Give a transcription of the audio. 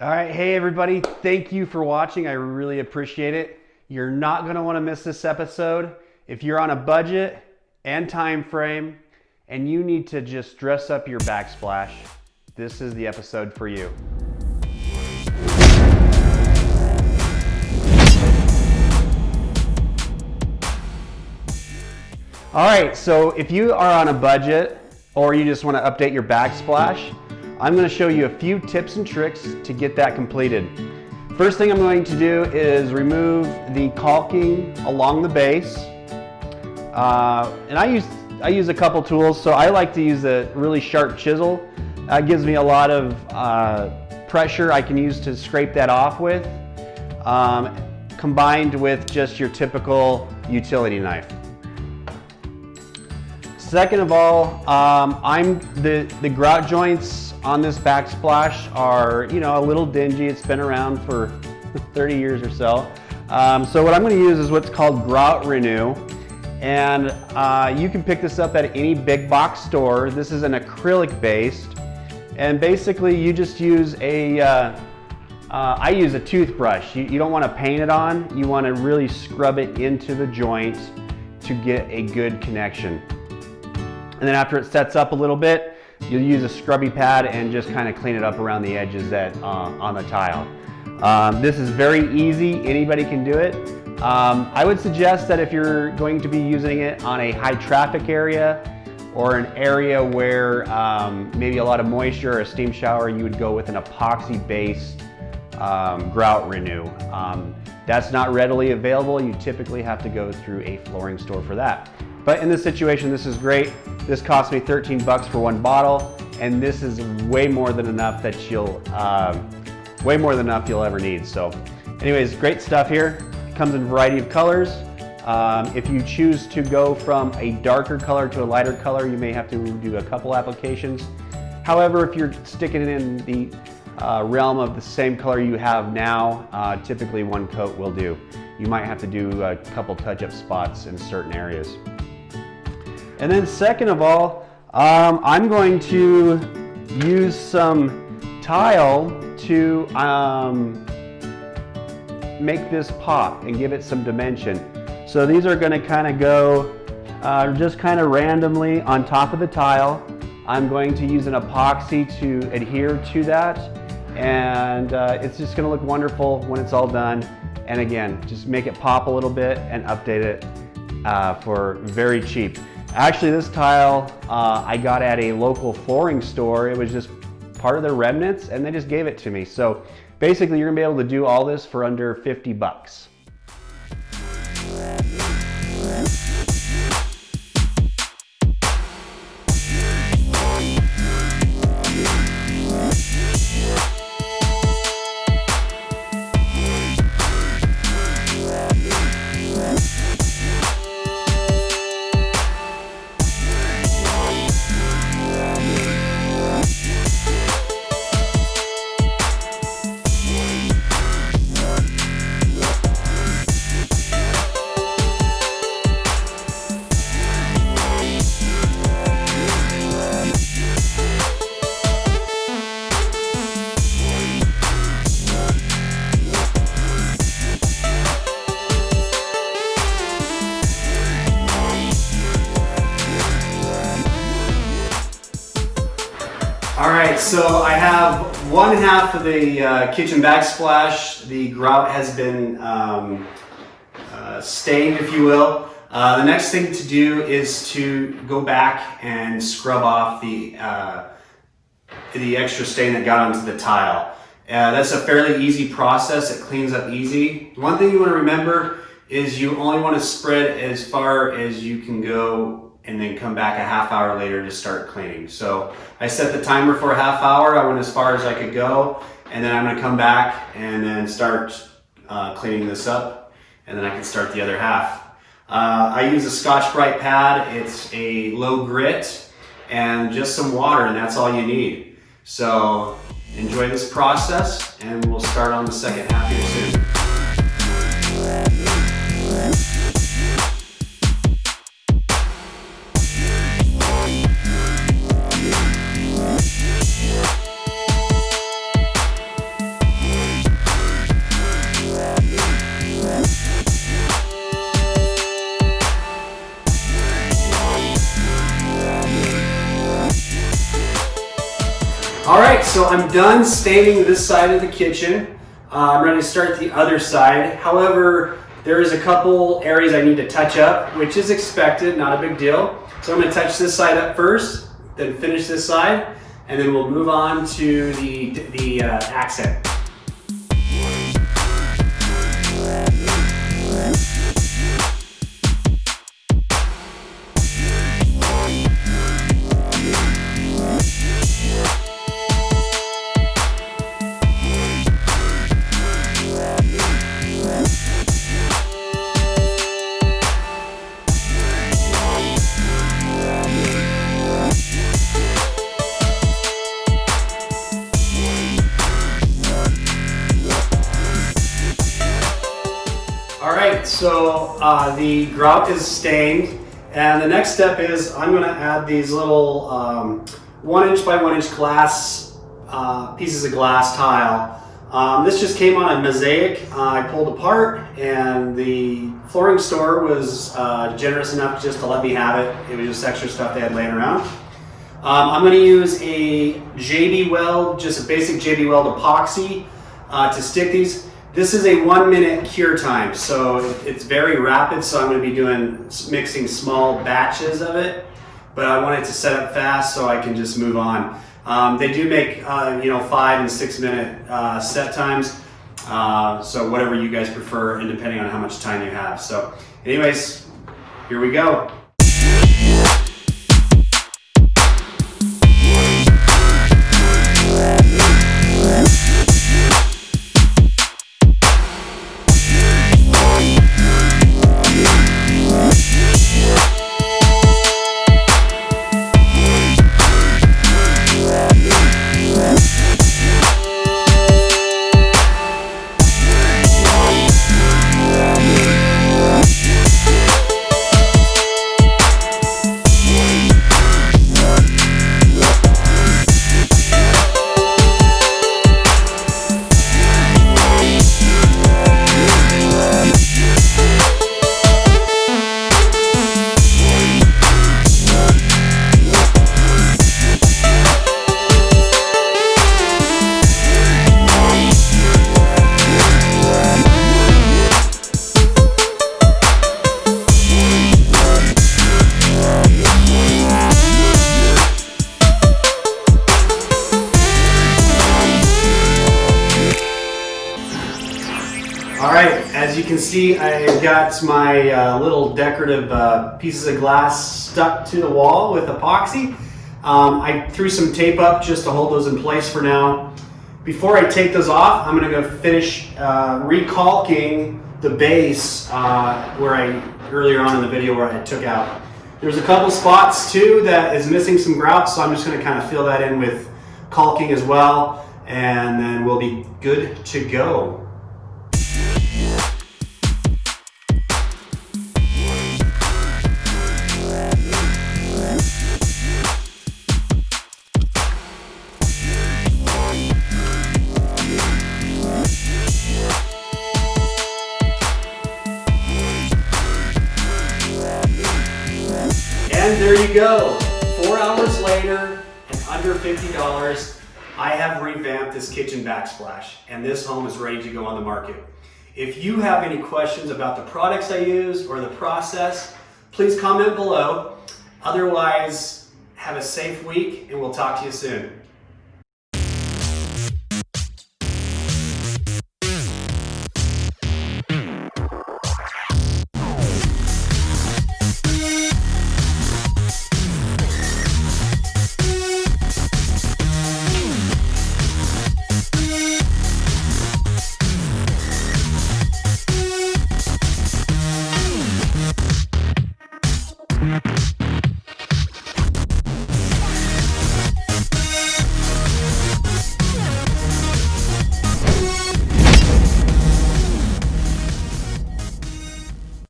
All right, hey everybody, thank you for watching. I really appreciate it. You're not going to want to miss this episode. If you're on a budget and time frame and you need to just dress up your backsplash, this is the episode for you. All right, so if you are on a budget or you just want to update your backsplash, I'm going to show you a few tips and tricks to get that completed. First thing I'm going to do is remove the caulking along the base. And I use a couple tools, so I like to use a really sharp chisel. That gives me a lot of pressure I can use to scrape that off with, combined with just your typical utility knife. Second of all, the grout joints on this backsplash are, a little dingy. It's been around for 30 years or so. So what I'm going to use is what's called Grout Renew, and you can pick this up at any big box store. This is an acrylic based, and basically you just use I use a toothbrush. You don't want to paint it on. You want to really scrub it into the joint to get a good connection. And then after it sets up a little bit, you'll use a scrubby pad and just kind of clean it up around the edges on the tile. This is very easy, anybody can do it. I would suggest that if you're going to be using it on a high traffic area or an area where maybe a lot of moisture or a steam shower, you would go with an epoxy based grout renew. That's not readily available. You typically have to go through a flooring store for that. But in this situation, this is great. This cost me 13 bucks for one bottle, and this is way more than enough that you'll ever need. So anyways, great stuff here. It comes in a variety of colors. If you choose to go from a darker color to a lighter color, you may have to do a couple applications. However, if you're sticking it in the realm of the same color you have now, typically one coat will do. You might have to do a couple touch-up spots in certain areas. And then second of all, I'm going to use some tile to make this pop and give it some dimension. So these are going to kind of go just kind of randomly on top of the tile. I'm going to use an epoxy to adhere to that, and it's just going to look wonderful when it's all done. And again, just make it pop a little bit and update it for very cheap. Actually, this tile I got at a local flooring store. It was just part of their remnants, and they just gave it to me. So basically, you're gonna be able to do all this for under 50 bucks. All right, so I have one half of the kitchen backsplash. The grout has been stained, if you will. The next thing to do is to go back and scrub off the extra stain that got onto the tile. That's a fairly easy process. It cleans up easy. One thing you want to remember is you only want to spread as far as you can go and then come back a half hour later to start cleaning. So I set the timer for a half hour. I went as far as I could go, and then I'm gonna come back and then start cleaning this up, and then I can start the other half. I use a Scotch-Brite pad. It's a low grit and just some water, and that's all you need. So enjoy this process, and we'll start on the second half here soon. so I'm done staining this side of the kitchen. I'm ready to start the other side. However, there is a couple areas I need to touch up, which is expected, not a big deal. So I'm going to touch this side up first, then finish this side, and then we'll move on to the accent. Alright, so the grout is stained, and the next step is I'm going to add these little 1 inch by 1 inch glass pieces of glass tile. This just came on a mosaic I pulled apart, and the flooring store was generous enough just to let me have it. It was just extra stuff they had laying around. I'm going to use a JB Weld, just a basic JB Weld epoxy to stick these. This is a 1 minute cure time, so it's very rapid, so I'm going to be mixing small batches of it, but I want it to set up fast so I can just move on. They do make 5 and 6 minute set times, so whatever you guys prefer, and depending on how much time you have. So anyways, here we go. Alright, as you can see, I've got my little decorative pieces of glass stuck to the wall with epoxy. I threw some tape up just to hold those in place for now. Before I take those off, I'm going to go finish recalking the base earlier on in the video where I took out. There's a couple spots too that is missing some grout, so I'm just going to kind of fill that in with caulking as well, and then we'll be good to go. And there you go. 4 hours later and under $50, I have revamped this kitchen backsplash, and this home is ready to go on the market. If you have any questions about the products I use or the process, please comment below. Otherwise, have a safe week, and we'll talk to you soon.